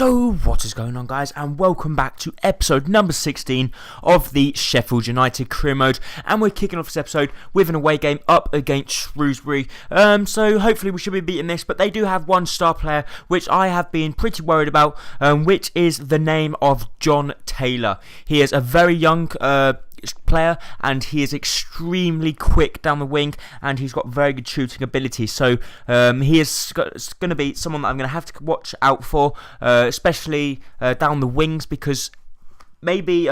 So what is going on, guys, and welcome back to episode number 16 of the Sheffield United career mode, and we're kicking off this episode with an away game up against Shrewsbury. So hopefully we should be beating this, but they do have one star player which I have been pretty worried about, which is the name of John Taylor. He is a very young player, and he is extremely quick down the wing, and he's got very good shooting ability. So he is going to be someone that I'm going to have to watch out for, especially down the wings, because maybe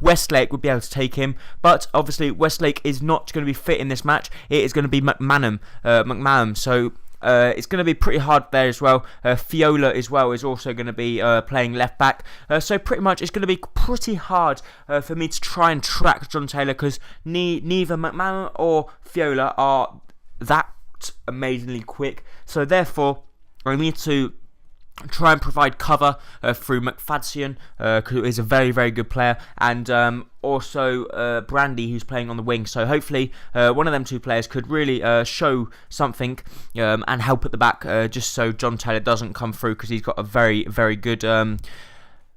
Westlake would be able to take him, but obviously Westlake is not going to be fit in this match. It is going to be McMahon. So it's going to be pretty hard there as well. Fiola as well is also going to be playing left back. So pretty much it's going to be pretty hard for me to try and track John Taylor, because neither McMahon or Fiola are that amazingly quick. So therefore I need to try and provide cover through McFadzean, who is a very, very good player, and also Brandy, who's playing on the wing. So hopefully one of them two players could really show something and help at the back, just so John Taylor doesn't come through, because he's got a very, very good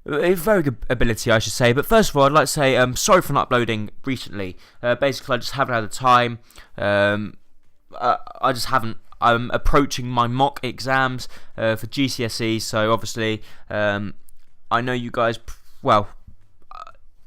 ability, I should say. But first of all, I'd like to say sorry for not uploading recently. Basically, I just haven't had the time. I just haven't. I'm approaching my mock exams for GCSE, so obviously I know you guys, well,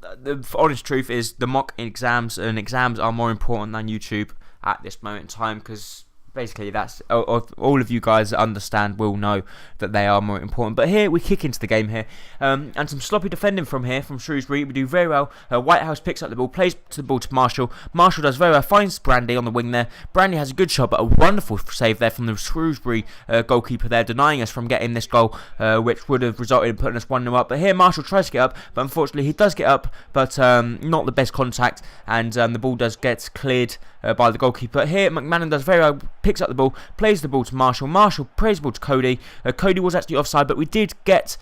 the honest truth is the mock exams and exams are more important than YouTube at this moment in time, because basically that's all of you guys that understand will know that they are more important. But here we kick into the game here, and some sloppy defending from Shrewsbury. We do very well. Whitehouse picks up the ball, plays the ball to Marshall. Marshall does very well, finds Brandy on the wing there. Brandy has a good shot, but a wonderful save there from the Shrewsbury goalkeeper there, denying us from getting this goal, which would have resulted in putting us 1-0 up. But here Marshall tries to get up, but unfortunately he does get up, but not the best contact, and the ball does get cleared by the goalkeeper. Here McMahon does very well, picks up the ball, plays the ball to Marshall. Marshall plays the ball to Cody. Cody was actually offside, but we did get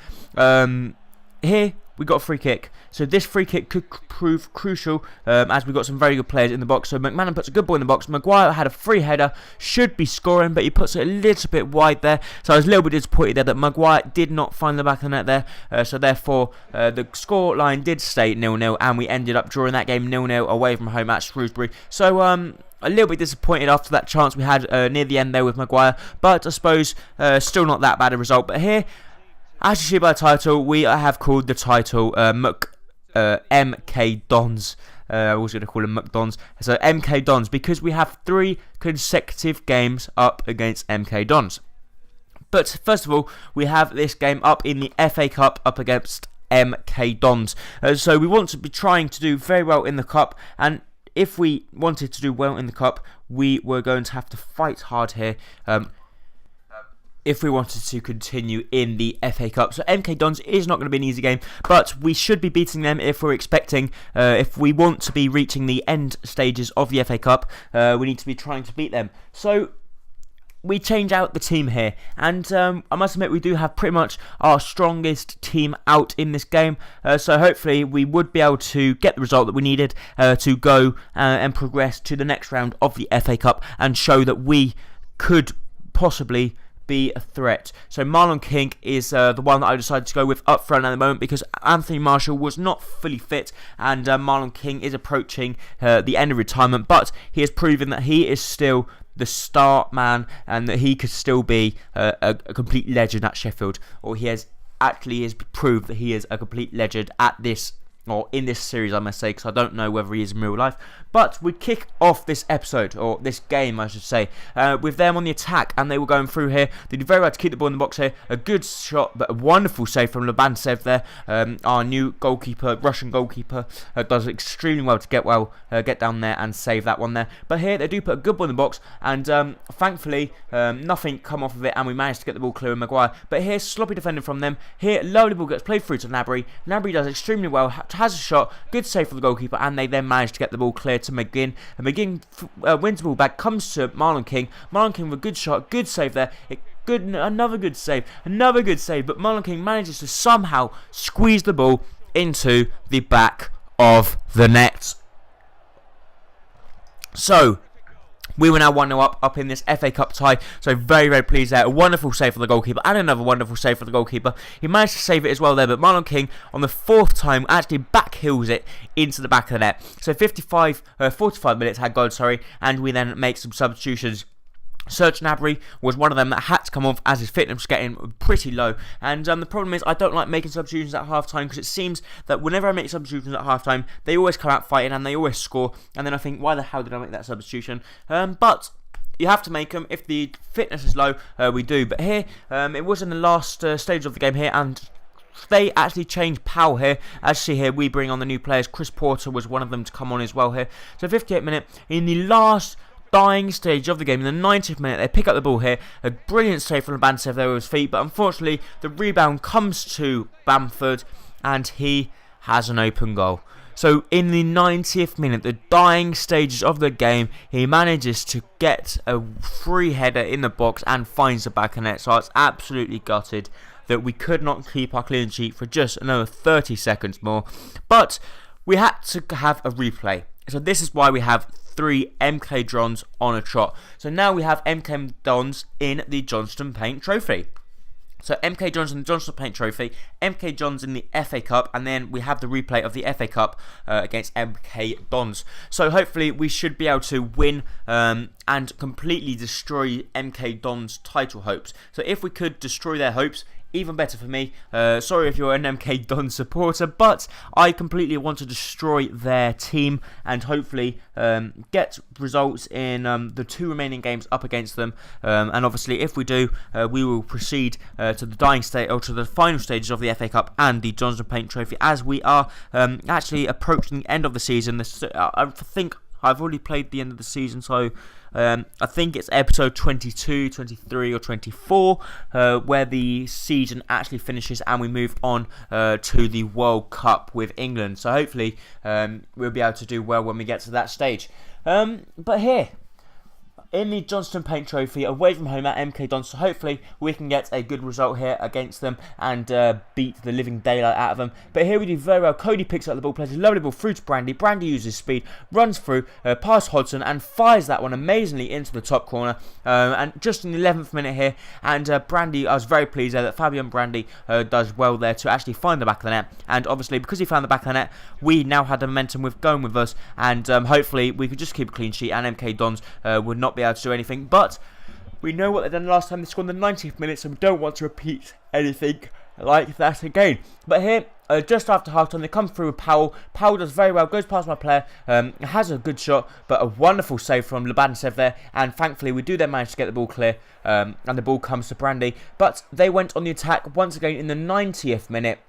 here we got a free kick. So this free kick could prove crucial, as we got some very good players in the box. So McMahon puts a good ball in the box. Maguire had a free header, should be scoring, but he puts it a little bit wide there. So I was a little bit disappointed there that Maguire did not find the back of the net there. So therefore the score line did stay 0-0, and we ended up drawing that game 0-0 away from home at Shrewsbury. So a little bit disappointed after that chance we had near the end there with Maguire, but I suppose still not that bad a result. But here, as you see by the title, we have called the title MK Dons. I was going to call them McDons. So MK Dons, because we have 3 consecutive games up against MK Dons. But first of all, we have this game up in the FA Cup up against MK Dons. So we want to be trying to do very well in the Cup, and if we wanted to do well in the Cup, we were going to have to fight hard here if we wanted to continue in the FA Cup. So MK Dons is not going to be an easy game, but we should be beating them if we're expecting, if we want to be reaching the end stages of the FA Cup, we need to be trying to beat them. So we change out the team here, and I must admit we do have pretty much our strongest team out in this game, so hopefully we would be able to get the result that we needed to go and progress to the next round of the FA Cup and show that we could possibly be a threat. So Marlon King is the one that I decided to go with up front at the moment, because Anthony Marshall was not fully fit, and Marlon King is approaching the end of retirement, but he has proven that he is still the star man, and that he could still be a complete legend at Sheffield, or he has proved that he is a complete legend at this, or in this series, I must say, because I don't know whether he is in real life. But we kick off this episode, or this game I should say, with them on the attack, and they were going through here. They did very well to keep the ball in the box here. A good shot, but a wonderful save from Lobansev there. Our new goalkeeper, Russian goalkeeper, does extremely well to get down there and save that one there. But here they do put a good ball in the box, and thankfully nothing come off of it, and we managed to get the ball clear with Maguire. But here's sloppy defending from them. Here, lovely ball gets played through to Nabry. Nabry does extremely well, has a shot, good save for the goalkeeper, and they then manage to get the ball clear to McGinn, and McGinn wins the ball back, comes to Marlon King. Marlon King with a good shot, good save there. Another good save, but Marlon King manages to somehow squeeze the ball into the back of the net. So We were now 1-0 up in this FA Cup tie, so very, very pleased there. A wonderful save for the goalkeeper, and another wonderful save for the goalkeeper. He managed to save it as well there, but Marlon King, on the 4th time, actually backheels it into the back of the net. So 45 minutes had gone, and we then make some substitutions. Serge Gnabry was one of them that had to come off as his fitness was getting pretty low, and the problem is I don't like making substitutions at half time, because it seems that whenever I make substitutions at half time they always come out fighting and they always score, and then I think, why the hell did I make that substitution? But you have to make them. If the fitness is low, we do. But here, it was in the last stage of the game here, and they actually changed Powell here. As you see here, we bring on the new players. Chris Porter was one of them to come on as well here. So 58 minute, in the last dying stage of the game, in the 90th minute, they pick up the ball here. A brilliant save from Labansev there with his feet, but unfortunately the rebound comes to Bamford and he has an open goal. So in the 90th minute, the dying stages of the game, he manages to get a free header in the box and finds the back of net. So I was absolutely gutted that we could not keep our clean sheet for just another 30 seconds more, but we had to have a replay. So this is why we have 3 MK Dons on a trot. So now we have MK Dons in the Johnston Paint Trophy. So MK Dons in the Johnston Paint Trophy, MK Dons in the FA Cup, and then we have the replay of the FA Cup against MK Dons. So hopefully we should be able to win and completely destroy MK Dons' title hopes. So if we could destroy their hopes, even better for me. Sorry if you're an MK Don supporter, but I completely want to destroy their team and hopefully get results in the 2 remaining games up against them. And obviously, if we do, we will proceed to the dying state, or to the final stages of the FA Cup and the Johnston Paint Trophy, as we are actually approaching the end of the season. I think I've already played the end of the season, so I think it's episode 22, 23 or 24 where the season actually finishes and we move on to the World Cup with England. So hopefully we'll be able to do well when we get to that stage. But here, in the Johnston Paint Trophy, away from home at MK Dons, so hopefully we can get a good result here against them and beat the living daylight out of them. But here we do very well. Cody picks up the ball, plays a lovely ball through to Brandy. Brandy uses speed, runs through, past Hodgson, and fires that one amazingly into the top corner. And just in the 11th minute here, and Brandy, I was very pleased there that Fabian Brandy does well there to actually find the back of the net. And obviously, because he found the back of the net, we now had the momentum with going with us, and hopefully we could just keep a clean sheet and MK Dons would not be able to do anything. But we know what they done last time. They scored in the 90th minute, so we don't want to repeat anything like that again. But here, just after half time, they come through with Powell. Powell does very well, goes past my player, has a good shot, but a wonderful save from Labansev there, and thankfully we do then manage to get the ball clear, and the ball comes to Brandy. But they went on the attack once again in the 90th minute.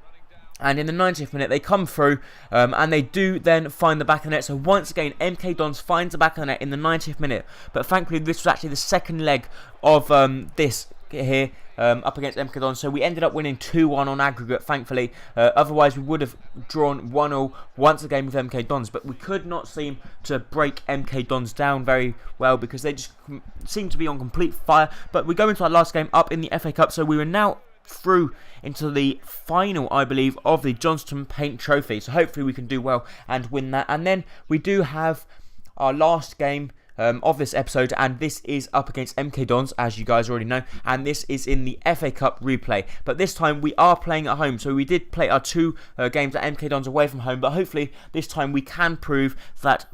And in the 90th minute, they come through, and they do then find the back of the net. So once again, MK Dons finds the back of the net in the 90th minute. But thankfully, this was actually the second leg of this here up against MK Dons. So we ended up winning 2-1 on aggregate, thankfully. Otherwise, we would have drawn 1-0 once again with MK Dons. But we could not seem to break MK Dons down very well, because they just seem to be on complete fire. But we go into our last game up in the FA Cup. So we were now through into the final, I believe, of the Johnston Paint Trophy. So hopefully we can do well and win that. And then we do have our last game of this episode, and this is up against MK Dons, as you guys already know, and this is in the FA Cup replay. But this time we are playing at home, so we did play our 2 games at MK Dons away from home, but hopefully this time we can prove that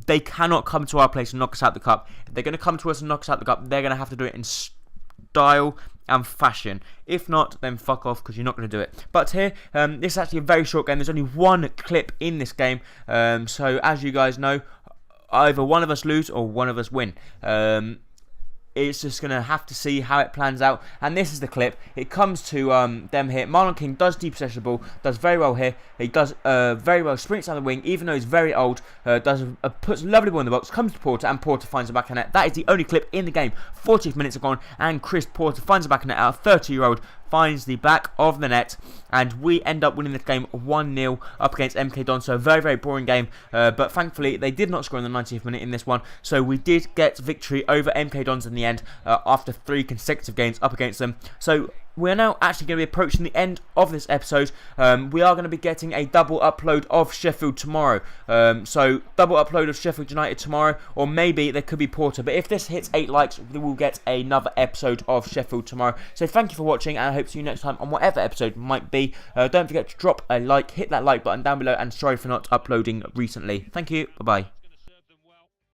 they cannot come to our place and knock us out the cup. If they're going to come to us and knock us out the cup, they're going to have to do it in style and fashion. If not, then fuck off, because you're not going to do it. But here, this is actually a very short game. There's only 1 clip in this game, so as you guys know, either one of us lose or one of us win. It's just going to have to see how it plans out. And this is the clip. It comes to them here. Marlon King does depossess the ball, does very well here. He does very well, sprints down the wing, even though he's very old. Puts a lovely ball in the box, comes to Porter, and Porter finds the back of net. That is the only clip in the game. 40 minutes are gone, and Chris Porter finds the back of net. Our 30-year-old finds the back of the net, and we end up winning this game 1-0 up against MK Dons. So a very, very boring game, but thankfully they did not score in the 90th minute in this one, so we did get victory over MK Dons in the end after 3 consecutive games up against them. So we're now actually going to be approaching the end of this episode. We are going to be getting a double upload of Sheffield tomorrow. So double upload of Sheffield United tomorrow, or maybe there could be Porter. But if this hits 8 likes, we will get another episode of Sheffield tomorrow. So thank you for watching, and I hope to see you next time on whatever episode might be. Don't forget to drop a like, hit that like button down below, and sorry for not uploading recently. Thank you. Bye-bye.